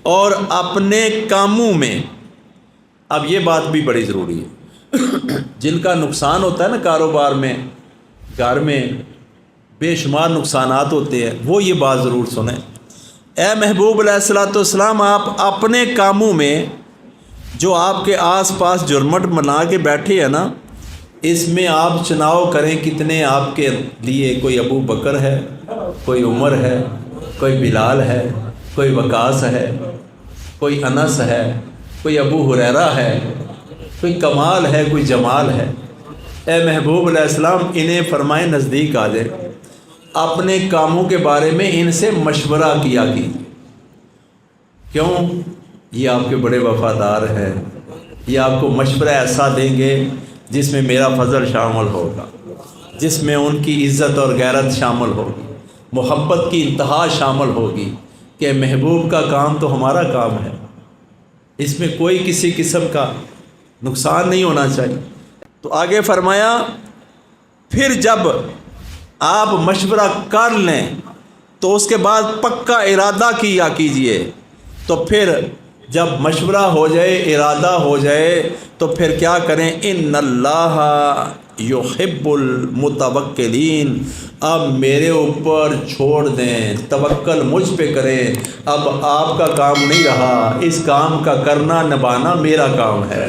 اور اپنے کاموں میں، اب یہ بات بھی بڑی ضروری ہے، جن کا نقصان ہوتا ہے نا کاروبار میں، گھر میں بے شمار نقصانات ہوتے ہیں، وہ یہ بات ضرور سنیں۔ اے محبوب علیہ الصلوۃ والسلام، آپ اپنے کاموں میں جو آپ کے آس پاس جرمٹ بنا کے بیٹھے ہیں نا، اس میں آپ چناؤ کریں کتنے آپ کے لیے، کوئی ابو بکر ہے، کوئی عمر ہے، کوئی بلال ہے، کوئی وقاص ہے، کوئی انس ہے، کوئی ابو ہریرہ ہے، کوئی کمال ہے، کوئی جمال ہے۔ اے محبوب علیہ السلام، انہیں فرمائیں نزدیک آ جائیں، اپنے کاموں کے بارے میں ان سے مشورہ کیا کیجیے۔ کیوں؟ یہ آپ کے بڑے وفادار ہیں، یہ آپ کو مشورہ ایسا دیں گے جس میں میرا فضل شامل ہوگا، جس میں ان کی عزت اور غیرت شامل ہوگی، محبت کی انتہا شامل ہوگی کہ محبوب کا کام تو ہمارا کام ہے، اس میں کوئی کسی قسم کا نقصان نہیں ہونا چاہیے۔ تو آگے فرمایا، پھر جب آپ مشورہ کر لیں تو اس کے بعد پکا ارادہ کیا کیجئے۔ تو پھر جب مشورہ ہو جائے، ارادہ ہو جائے، تو پھر کیا کریں؟ ان اللہ یحب المتوکلین، اب میرے اوپر چھوڑ دیں، توکل مجھ پہ کریں، اب آپ کا کام نہیں رہا، اس کام کا کرنا نبھانا میرا کام ہے۔